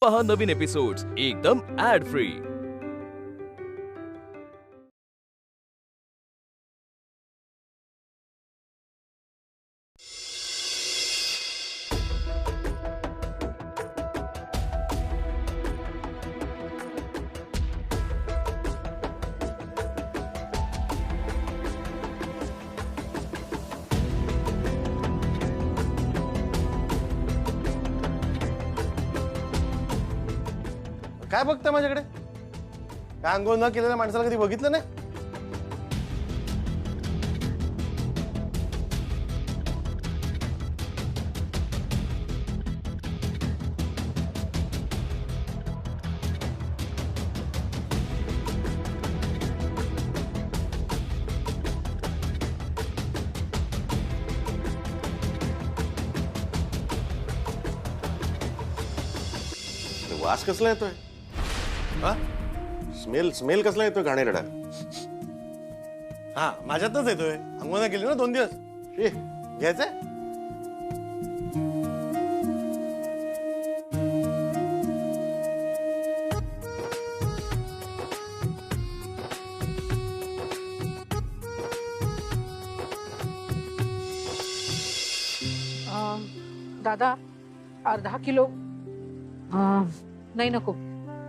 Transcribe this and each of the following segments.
पहा नवीन एपिसोड्स एकदम add free. काय बघताय माझ्याकडे? काय अंघोळ न केलेल्या माणसाला कधी बघितलं नाही? वास कसला येतोय? हा, स्मेल कसला येतोय घाणेरडा? हा, माझ्यातच येतोय. अंघोळ नाही केली ना 2 दिवस. घ्यायचंय? दादा अर्धा किलो नाही नको,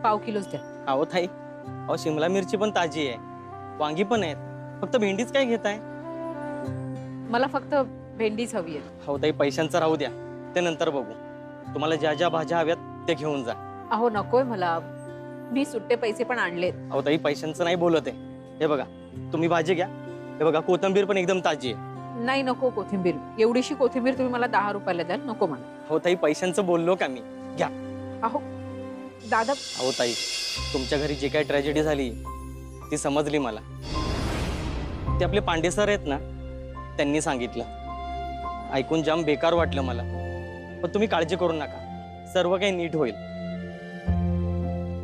पाव किलोच द्या. अहो ताई, अहो शिमला मिरची पण ताजी आहे, वांगी पण आहेत, फक्त भेंडीच काय घेताय? मला फक्त भेंडीच हवी आहे. अहो ताई, पैशांचं राहू द्या, ते नंतर बघू. तुम्हाला ज्या ज्या भाज्या हव्यात ते घेऊन जा. अहो नकोय मला, मी सुट्टे पैसे पण आणलेत. अहो ताई, पैशांचं नाही बोलत आहे. हे बघा, तुम्ही भाजी घ्या. हे बघा, कोथिंबीर पण एकदम ताजी आहे. नाही नको कोथिंबीर, एवढीशी कोथिंबीर तुम्ही मला 10 रुपयाला द्याल? नको मला. हो ताई, पैशांचं बोललो का मी? घ्या. अहो दादा. अहो ताई, तुमच्या घरी जे काही ट्रॅजेडी झाली ती समजली मला. ते आपले पांडे सर आहेत ना, त्यांनी सांगितलं. ऐकून जाम बेकार वाटलं मला, पण तुम्ही काळजी करू नका, सर्व काही नीट होईल.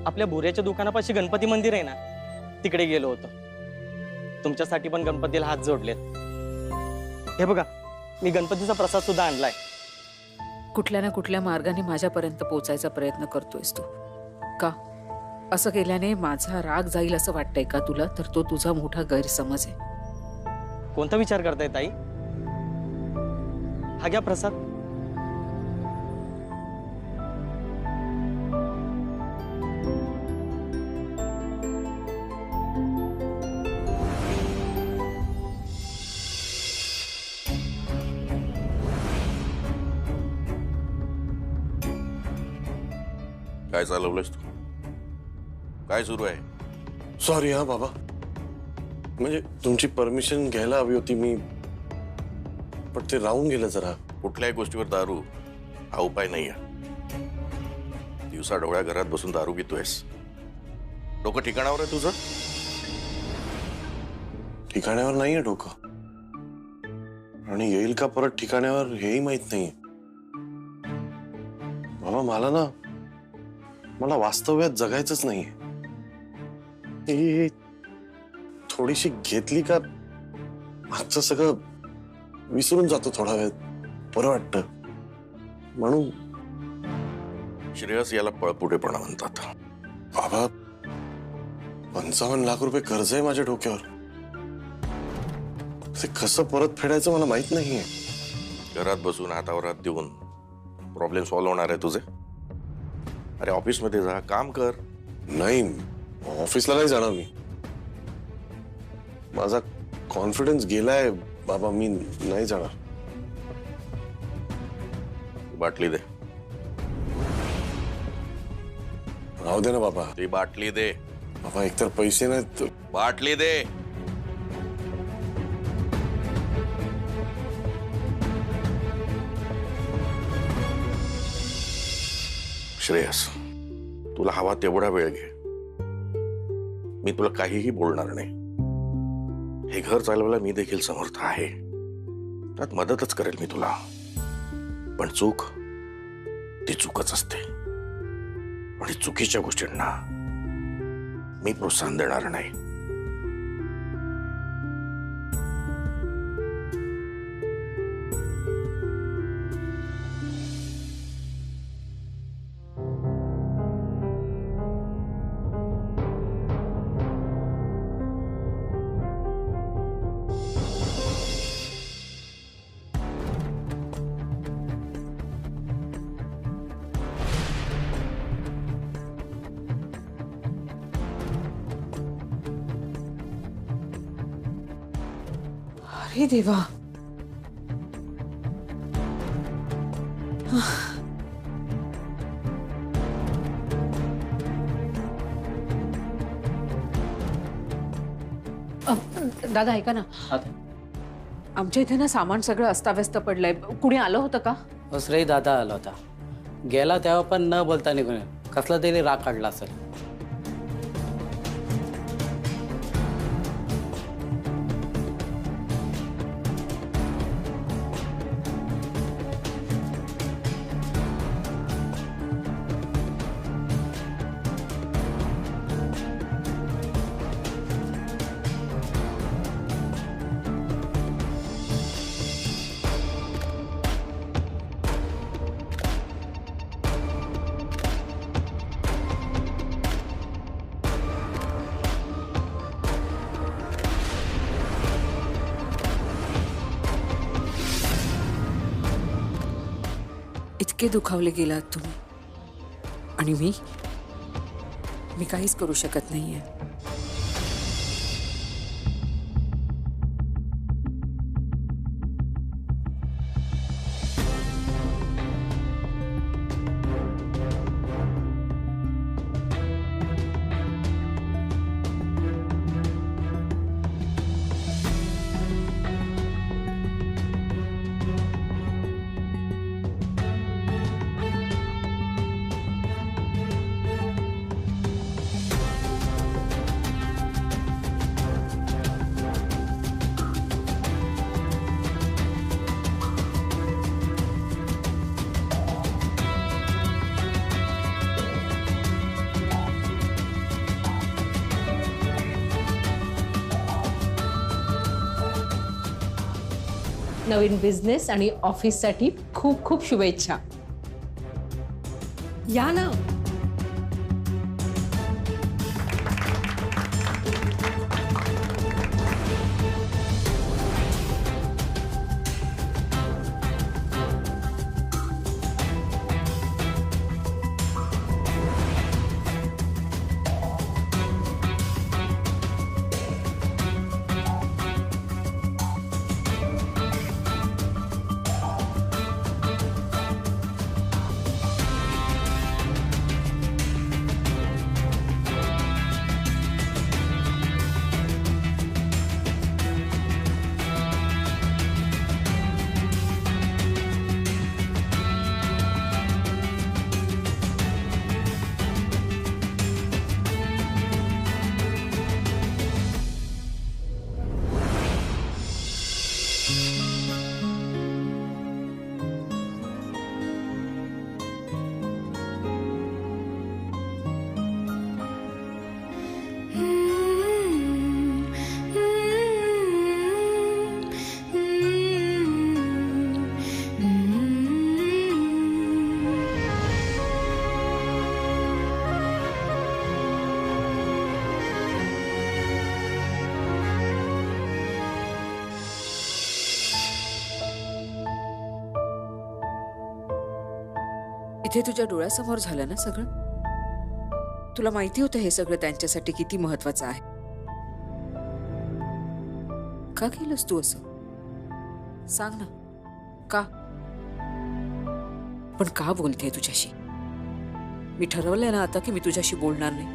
आपल्या भुऱ्याच्या दुकानापाशी गणपती मंदिर आहे ना, तिकडे गेलो होतो. तुमच्यासाठी पण गणपतीला हात जोडलेत. हे बघा, मी गणपतीचा प्रसाद सुद्धा आणलाय. कुठल्या ना कुठल्या मार्गाने माझ्यापर्यंत पोहोचायचा प्रयत्न करतोयस तू. का असं केल्याने माझा राग जाईल असं वाटतंय का तुला? तर तो तुझा मोठा गैरसमज आहे. कोणता विचार करताय ताई? हा घ्या प्रसाद. काय चालवलंस तू? काय सुरू आहे? सॉरी हा बाबा, म्हणजे तुमची परमिशन घ्यायला हवी होती मी, पण ते राहून गेलं जरा. कुठल्याही गोष्टीवर दारू हा उपाय नाहीये. दिवसा ढवळ्या घरात बसून दारू पितोयस. डोकं ठिकाणावर आहे तुझं? ठिकाण्यावर नाहीये डोकं, आणि येईल का परत ठिकाण्यावर हेही माहित नाहीये. बाबा मला वास्तव्यात जगायचंच नाहीये. थोडीशी घेतली का मागचं सगळं विसरून जातो. थोडा वेळ बरं वाटतं. म्हणून श्रेयस, याला पळपुटेपणा म्हणतात. बाबा, 55 लाख रुपये कर्ज आहे माझ्या डोक्यावर. ते कसं परत फेडायचं मला माहित नाहीये. घरात बसून हातावर हात देऊन प्रॉब्लेम सॉल्व्ह होणार आहे तुझे? अरे ऑफिसमध्ये जा, काम कर. नाही, ऑफिसला नाही जाणार मी. माझा कॉन्फिडन्स गेलाय बाबा, मी नाही जाणार. बाटली दे. राहू दे ना बाबा. ती बाटली दे. बाबा, एकतर पैसे नाहीत. बाटली दे. श्रेयस, तुला हवा तेवढा वेळ घे. मी तुला काहीही बोलणार नाही. हे घर चालवायला मी देखील समर्थ आहे. त्यात मदतच करेल मी तुला. पण चूक ती चूकच असते, आणि चुकीच्या गोष्टींना मी प्रोत्साहन देणार नाही. हे देवा. दादा ऐका ना, आमच्या इथे ना सामान सगळं अस्ताव्यस्त पडलंय. कुणी आलं होतं का? दुसराही दादा आला होता. गेला तेव्हा पण न बोलता निघून कसला तरी राग काढला असेल. इतके दुखावले गेलात तुम्ही आणि मी काहीच करू शकत नाहीये. नवीन बिझनेस आणि ऑफिससाठी खूप खूप शुभेच्छा. या ना. इथे तुझ्या डोळ्यासमोर झालं ना सगळं. तुला माहिती होतं हे सगळं त्यांच्यासाठी किती महत्वाचं आहे. का केलंस तू असं? सांग ना का? पण का बोलते तुझ्याशी? मी ठरवलंय ना आता की मी तुझ्याशी बोलणार नाही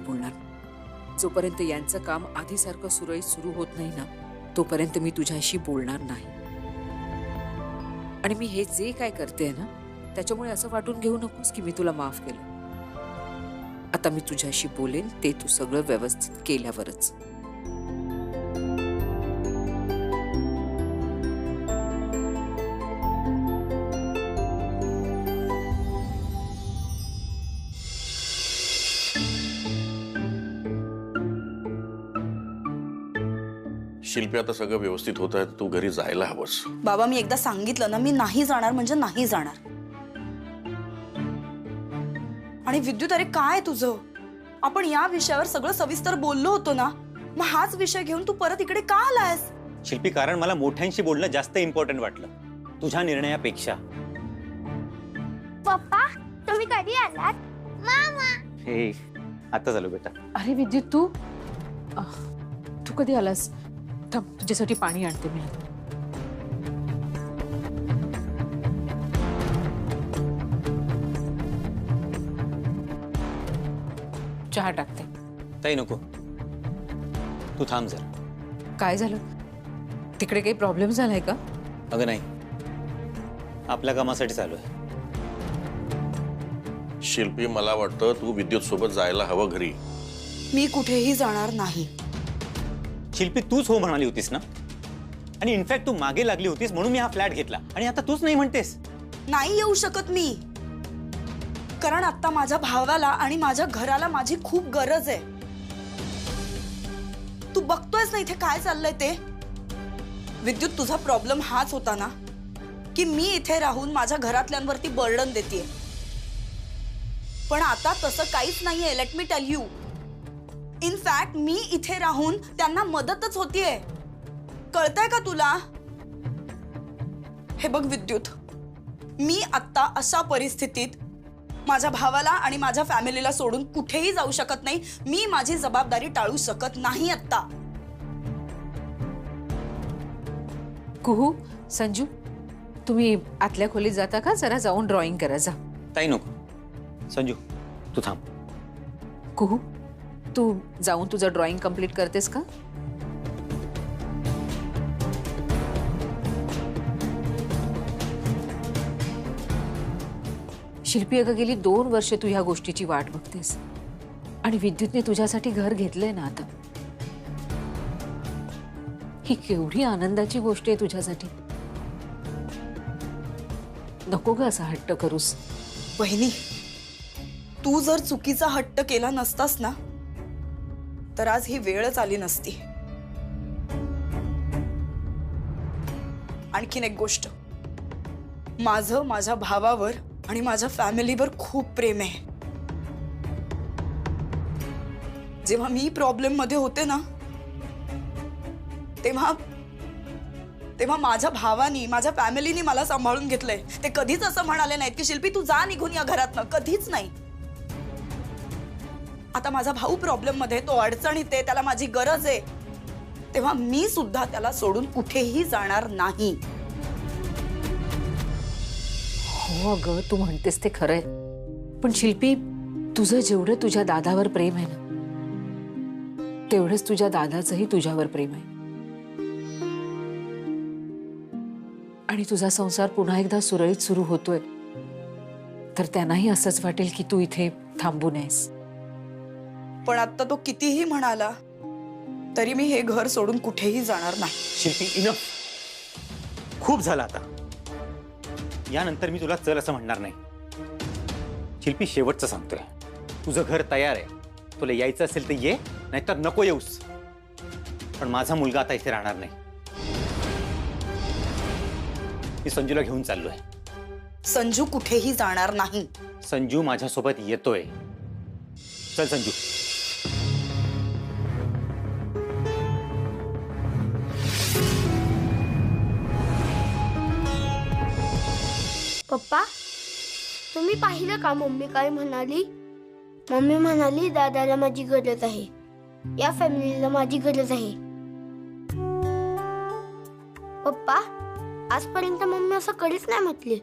बोलणार. जोपर्यंत यांचं काम आधीसारखं सुरळीत सुरू होत नाही ना तोपर्यंत मी तुझ्याशी बोलणार नाही. आणि मी हे जे काय करते ना त्याच्यामुळे असं वाटून घेऊ नकोस की मी तुला माफ केलं. आता मी तुझ्याशी बोलेन ते तू सगळं व्यवस्थित केल्यावरच. शिल्पी आता सगळं व्यवस्थित होत आहे. तू घरी जायला हवंस. बाबा मी एकदा सांगितलं ना मी नाही जाणार म्हणजे नाही जाणार. आणि विद्युत अरे काय तुझं? आपण या विषयावर सगळं सविस्तर बोललो होतो ना. मग हाच विषय घेऊन तू परत इकडे का आलायस? शिल्पी कारण मला मोठ्यांशी बोलणं जास्त इम्पॉर्टंट वाटलं तुझ्या निर्णयापेक्षा. पप्पा तुम्ही कधी आलात? मामा हे आता झालो बेटा. अरे विद्युत तू तू कधी आलास? थांब, तुझ्यासाठी पाणी आणते मी. चहा टाकते. ताई नको, तू थांब जरा. काय झालं? तिकडे काही प्रॉब्लेम झालाय का? अगं नाही, आपल्या कामासाठी चालू आहे. शिल्पी, मला वाटतं तू विद्युत सोबत जायला हवं घरी. मी कुठेही जाणार नाही. शिल्पी, तूच हो म्हणाली होतीस ना? आणि इनफॅक्ट तू मागे लागली होतीस म्हणून मी हा फ्लॅट घेतला, आणि आता तूच नाही म्हणतेस. नाही येऊ शकत मी, कारण आता माझ्या भावाला आणि माझ्या घराला माझी खूप गरज आहे. तू बघतोयस ना इथे काय चाललंय ते. विद्युत, तुझा प्रॉब्लेम हाच होता ना की मी इथे राहून माझ्या घरातल्यांवरती बर्डन देतेय. पण आता तसं काहीच नाहीये. Let me tell you, in fact मी इथे राहून त्यांना मदतच होतीये. कळतंय का तुला? हे बघ विद्युत, मी आता अशा परिस्थितीत माझ्या भावाला आणि माझ्या फॅमिलीला सोडून कुठेही जाऊ शकत नाही. मी माझी जबाबदारी टाळू शकत नाही आता. कुहू, संजू, तुम्ही आतल्या खोलीत जाता का? जरा जाऊन ड्रॉइंग करा जा. ताई नको. संजू, तू थांब. कुहू, तू जाऊन तुझं ड्रॉइंग कंप्लीट करतेस का? शिल्पी, अगं गेली 2 वर्ष तू ह्या गोष्टीची वाट बघतेस आणि विद्युतने तुझ्यासाठी घर घेतलंय ना आता. ही केवढी आनंदाची गोष्ट आहे तुझ्यासाठी. नको ग असा हट्ट करूस. बहिणी, तू जर चुकीचा हट्ट केला नसतास ना तर आज ही वेळच आली नसती. आणखीन एक गोष्ट, माझं माझ्या भावावर आणि माझ्या फॅमिलीवर खूप प्रेम आहे. जेव्हा मी प्रॉब्लेम मध्ये होते ना तेव्हा माझ्या भावानी, माझ्या फॅमिलीनी मला सांभाळून घेतलंय. ते कधीच असं म्हणाले नाहीत की शिल्पी तू जा निघून या घरातनं. कधीच नाही. आता माझा भाऊ प्रॉब्लेम मध्ये, तो अडचणीत आहे, त्याला माझी गरज आहे, तेव्हा मी सुद्धा त्याला सोडून कुठेही जाणार नाही. हो अगं, तू म्हणतेस ते खरंय, पण शिल्पी, तुझं जेवढं तुझ्या दादावर प्रेम आहे ना तेवढंच तुझ्या दादाचंही तुझ्यावर प्रेम आहे. आणि तुझा संसार पुन्हा एकदा सुरळीत सुरू होतोय तर त्यांनाही असंच वाटेल की तू इथे थांबू नयेस. पण आता तो कितीही म्हणाला तरी मी हे घर सोडून कुठेही जाणार नाही. शिल्पी, इनफ. खूप झालं आता. यानंतर मी तुला चल असं म्हणणार नाही. शिल्पी, शेवटचं सांगतोय, तुझं घर तयार आहे. तुला यायचं असेल तर ये, नाहीतर नको येऊस. पण माझा मुलगा आता इथे राहणार नाही. मी संजूला घेऊन चाललोय. संजू कुठेही जाणार नाही. संजू माझ्यासोबत येतोय. चल संजू. पप्पा, तुम्ही पाहिलं का मम्मी काय म्हणाली? मम्मी म्हणाली दादाला माझी गरज आहे, या फॅमिलीला माझी गरज आहे. पप्पा, आजपर्यंत मम्मी असं कधीच नाही म्हटली.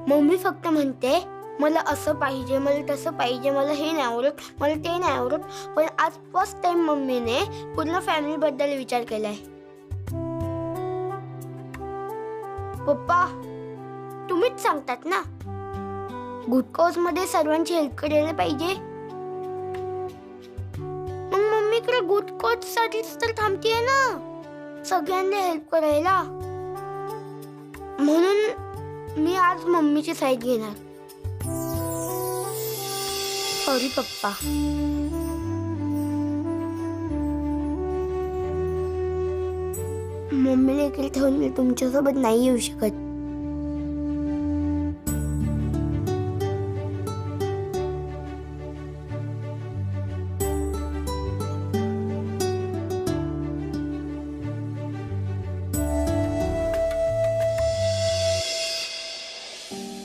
मम्मी फक्त म्हणते मला असं पाहिजे, मला तसं पाहिजे, मला हे नाही आवडत, मला ते नाही आवडत. पण आज फर्स्ट टाइम मम्मीने पूर्ण फॅमिली बद्दल विचार केलाय. पप्पा, तुम्हीच सांगतात ना गुड कॉज मध्ये सर्वांची हेल्प करायला पाहिजे. मग मम्मीकडे गुड कॉज साठीच तर थांबतीये ना, सगळ्यांना हेल्प करायला. म्हणून मी आज मम्मीची साईड घेणार. सॉरी पप्पा. मम्मीला इकडे ठेवून मी तुमच्यासोबत नाही येऊ शकत.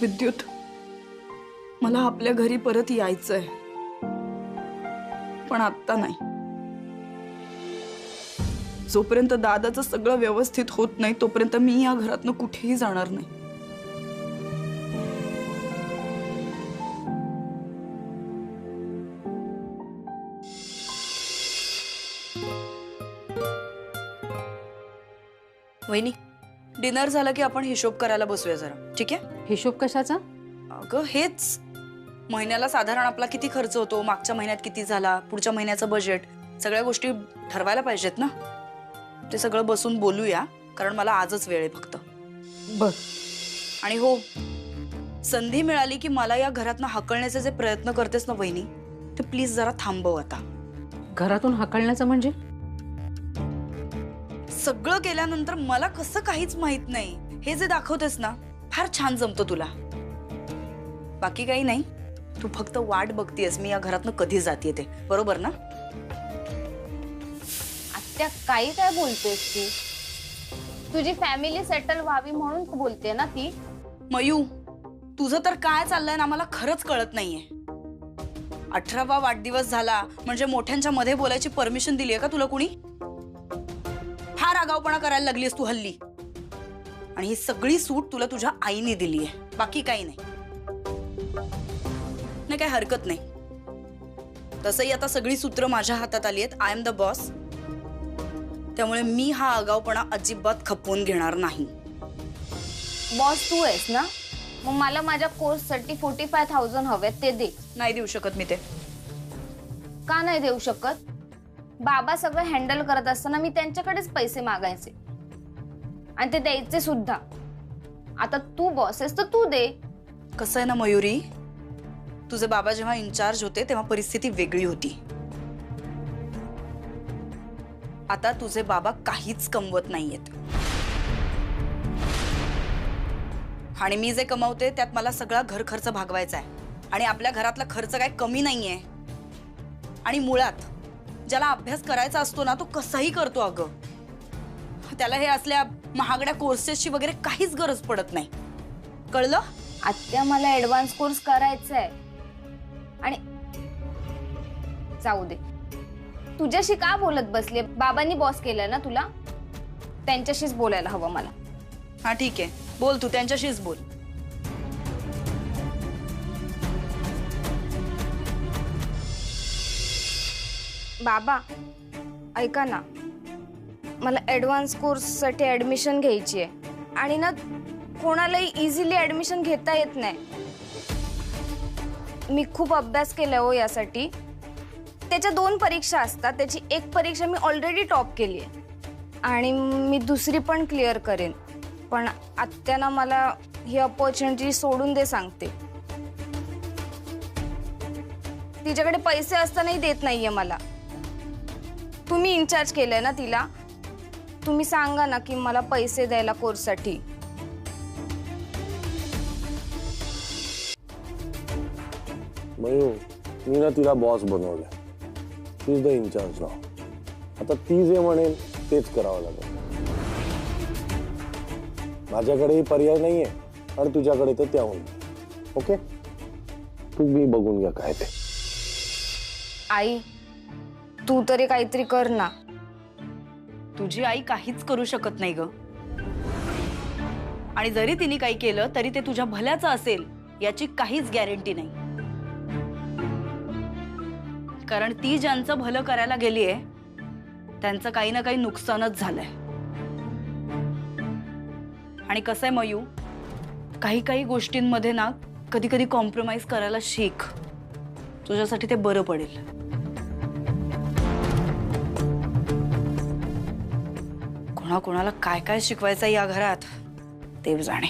विद्युत, मला आपल्या घरी परत यायचंय, पण आत्ता नाही. जोपर्यंत दादाचं सगळं व्यवस्थित होत नाही तोपर्यंत मी या घरातनं कुठेही जाणार नाही. वहिनी, डिनर झालं की आपण हिशोब करायला बसूया जरा, ठीक आहे? हिशोब कशाचा? अगं हेच, महिन्याला साधारण आपला किती खर्च होतो, मागच्या महिन्यात किती झाला, पुढच्या महिन्याचं बजेट, सगळ्या गोष्टी ठरवायला पाहिजेत ना. ते सगळं बसून बोलूया, कारण मला आजच वेळ आहे फक्त. बर. आणि हो, संधी मिळाली की मला या घरातनं हाकलण्याचे जे प्रयत्न करतेस ना वहिनी, ते प्लीज जरा थांबव आता. घरातून हाकलण्याचं म्हणजे? सगळं केल्यानंतर मला कसं काहीच माहित नाही हे जे दाखवतेस ना, फार छान जमतं तुला. बाकी काही नाही, तू फक्त वाट बघतीयस मी या घरातनं कधी जाते ते, बरोबर ना? आत्या काही काय बोलतेस तू? तुझी फॅमिली सेटल व्हावी म्हणून बोलते ना ती. मयू, तुझं तर काय चाललंय ना मला खरंच कळत नाहीये. 18वा वाढदिवस झाला म्हणजे मोठ्यांच्या मध्ये बोलायची परमिशन दिलीये का तुला कुणी? फार आगाऊपणा करायला लागलीस तू हल्ली. आणि ही सगळी सूट तुला तुझ्या आईने दिलीये, बाकी काही नाही. नाही काही हरकत नाही. तसंही आता सगळी सूत्र माझ्या हातात आली आहेत. I am the boss. त्यामुळे मी हा आगाऊपणा अजिबात खपवून घेणार नाही. बॉस तू आहेस ना, मग मला माझ्या कोर्ससाठी 45,000 हवेत, ते दे. नाही देऊ शकत मी ते. का नाही देऊ शकत? बाबा सगळं हँडल करत असताना मी त्यांच्याकडेच पैसे मागायचे आणि ते द्यायचे सुद्धा. आता तू बॉस आहेस तर तू दे. कसं आहे ना मयुरी, तुझे बाबा जेव्हा इन्चार्ज होते तेव्हा परिस्थिती वेगळी होती. आता तुझे बाबा काहीच कमवत नाहीयेत आणि मी जे कमवते त्यात मला सगळा घर खर्च भागवायचा आहे. आणि आपल्या घरातला खर्च काय कमी नाहीये. आणि मुळात ज्याला अभ्यास करायचा असतो ना तो कसाही करतो अगं. त्याला हे असल्या महागड्या कोर्सेसची वगैरे काहीच गरज पडत नाही, कळलं? आत्या मला ऍडव्हान्स कोर्स करायचा आहे. आणि जाऊ दे, तुझ्याशी का बोलत बसले? बाबांनी बॉस केलंय ना तुला, त्यांच्याशीच बोलायला हवं मला. हा ठीक आहे, बोल तू त्यांच्याशीच बोल. बाबा ऐका ना, मला ऍडव्हान्स कोर्ससाठी ऍडमिशन घ्यायची आहे आणि ना कोणालाही इझिली ऍडमिशन घेता येत नाही. मी खूप अभ्यास केलाय हो यासाठी. त्याच्या 2 परीक्षा असतात, त्याची एक परीक्षा मी ऑलरेडी टॉप केली आहे आणि मी दुसरी पण क्लिअर करेन. पण आत्यानं मला ही अपॉर्च्युनिटी सोडून दे सांगते. तिच्याकडे पैसे असतानाही देत नाहीये मला. तुम्ही इन्चार्ज केलंय ना तिला, तुम्ही सांगा ना की मला पैसे द्यायला कोर्ससाठी. मयू, मी ना तिला बॉस बनवलं. ती इज द इन्चार्ज नाव. आता ती जे म्हणेल तेच करावं लागेल. माझ्याकडेही पर्याय नाहीये आणि तुझ्याकडे तर त्याहून. ओके, तुम्ही बघून घ्या काय ते. आई तू तरी काहीतरी कर ना. तुझी आई काहीच करू शकत नाही ग. आणि जरी तिने काही केलं तरी ते तुझ्या भल्याचं असेल याची काहीच गॅरंटी नाही. कारण ती ज्यांचं भलं करायला गेलीये त्यांचं काही ना काही नुकसानच झालंय. आणि कसं आहे मयू, काही काही गोष्टींमध्ये ना कधी कधी कॉम्प्रोमाइज करायला शिक. तुझ्यासाठी ते बरं पडेल. कोणाला काय काय शिकवायचं या घरात देव जाणे.